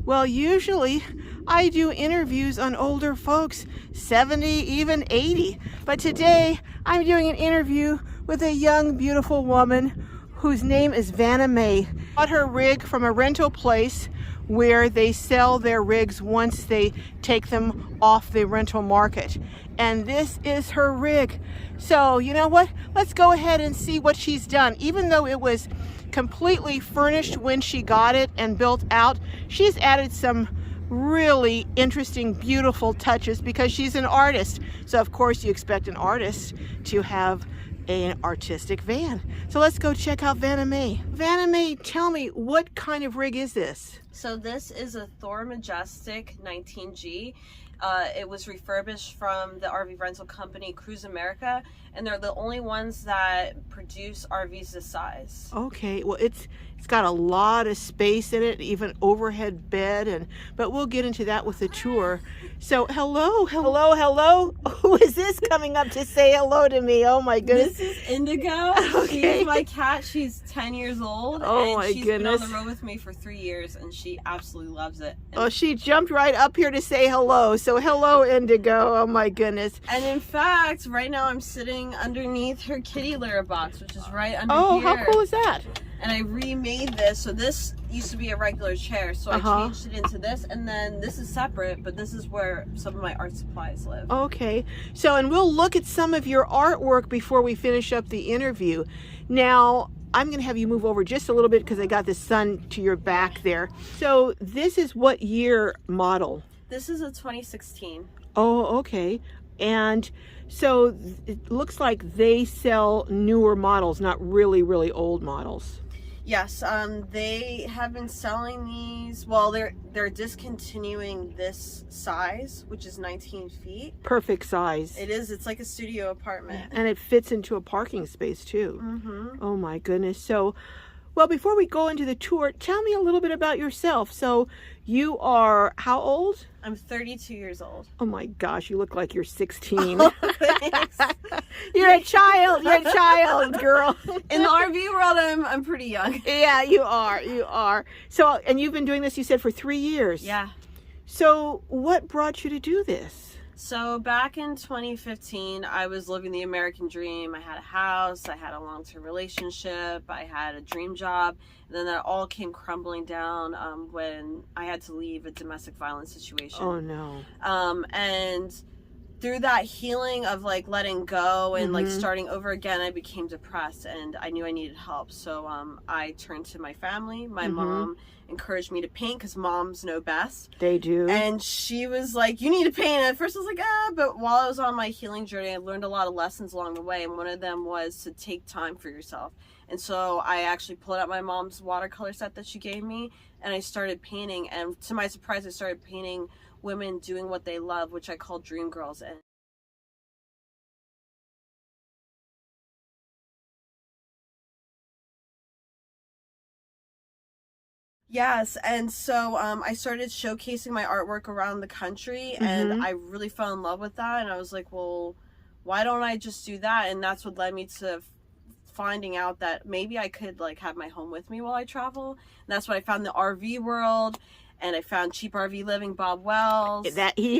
Well, usually I do interviews on older folks, 70, even 80. But today I'm doing an interview with a young, beautiful woman whose name is Vanna Mae. Bought her rig from a rental place where they sell their rigs once they take them off the rental market. And this is her rig. So you know what? Let's go ahead and see what she's done. Even though it was completely furnished when she got it and built out, she's added some really interesting, beautiful touches because she's an artist. So of course you expect an artist to have an artistic van. So let's go check out Vanna Mae. Vanna Mae, tell me, what kind of rig is this? So this is a Thor Majestic 19G. It was refurbished from the RV rental company Cruise America, and they're the only ones that produce RVs this size. Okay, well it's got a lot of space in it, even overhead bed, but we'll get into that with the tour. So hello. Who is this coming up to say hello to me? Oh my goodness. This is Indigo. Okay. She's my cat. She's 10 years old. Oh and my she's goodness. been on the road with me for 3 years, and she absolutely loves it. And Oh, she jumped right up here to say hello. So hello, Indigo. Oh my goodness. And in fact, right now I'm sitting underneath her kitty litter box, which is right under Oh, here. how cool is that? And I remade this. So this used to be a regular chair, so I changed it into this, and then this is separate, but this is where some of my art supplies live. Okay. So, and we'll look at some of your artwork before we finish up the interview. Now, I'm going to have you move over just a little bit because I got the sun to your back there. So this is what year model? This is a 2016. Oh, okay. And so it looks like they sell newer models, not really, really old models. Yes, they have been selling these. Well, they're discontinuing this size, which is 19 feet. Perfect size. It is. It's like a studio apartment. And it fits into a parking space too. Mm-hmm. Oh my goodness. So, well, before we go into the tour, tell me a little bit about yourself. So you are how old? I'm 32 years old. Oh my gosh, you look like you're 16. Oh, thanks. You're a child. You're a child, girl. In the RV world, I'm pretty young. Yeah, you are. You are. So, and you've been doing this, you said, for 3 years. Yeah. So what brought you to do this? So back in 2015, I was living the American dream. I had a house, I had a long-term relationship, I had a dream job, and then that all came crumbling down when I had to leave a domestic violence situation. Oh no. And through that healing of like letting go and like starting over again, I became depressed and I knew I needed help. So I turned to my family. My mom encouraged me to paint because moms know best. They do. And she was like, you need to paint. At first I was like, but while I was on my healing journey, I learned a lot of lessons along the way. And one of them was to take time for yourself. And so I actually pulled out my mom's watercolor set that she gave me and I started painting. And to my surprise, I started painting women doing what they love, which I call dream girls. And yes, and so I started showcasing my artwork around the country, and I really fell in love with that, and I was like, well, why don't I just do that? And that's what led me to finding out that maybe I could like have my home with me while I travel. And that's when I found the RV world, and I found Cheap RV Living, Bob Wells. That he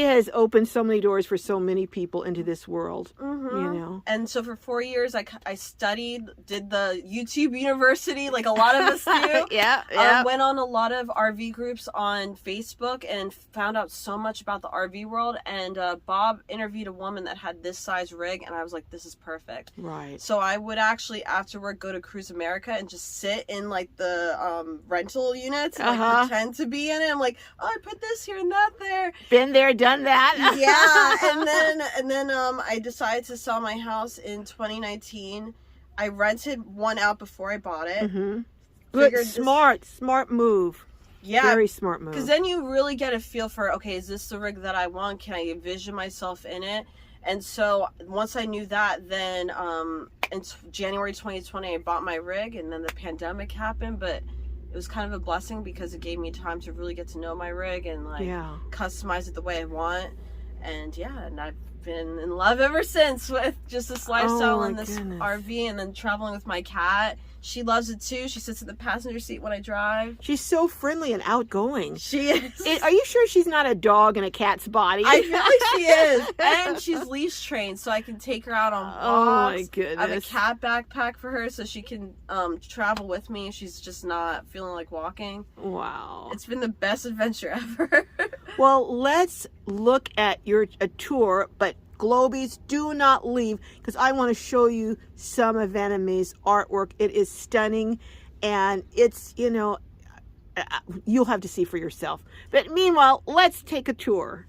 has opened so many doors for so many people into this world, you know. And so for 4 years, I studied, did the YouTube University, like a lot of us do. Yeah. Went on a lot of RV groups on Facebook and found out so much about the RV world. And Bob interviewed a woman that had this size rig, and I was like, this is perfect. Right. So I would actually, after work, go to Cruise America and just sit in like the rental units and like pretend to be in it. I'm like, oh, I put this here and that there. Been there, done that. Yeah, and then I decided to sell my house in 2019. I rented one out before I bought it. Good, smart move. Yeah, very smart move. Because then you really get a feel for, okay, is this the rig that I want? Can I envision myself in it? And so once I knew that, then in January 2020, I bought my rig, and then the pandemic happened, but it was kind of a blessing because it gave me time to really get to know my rig and like customize it the way I want. And and I've been in love ever since with just this lifestyle and this RV, and then traveling with my cat. She loves it too. She sits in the passenger seat when I drive. She's so friendly and outgoing. She is. Are you sure she's not a dog in a cat's body? I feel like she is. And she's leash trained, so I can take her out on walks. Oh my goodness. I have a cat backpack for her so she can travel with me. She's just not feeling like walking. Wow. It's been the best adventure ever. Well, let's look at a tour, but Globies, do not leave, because I want to show you some of Vanna Mae's artwork. It is stunning, and it's, you know, you'll have to see for yourself. But meanwhile, let's take a tour.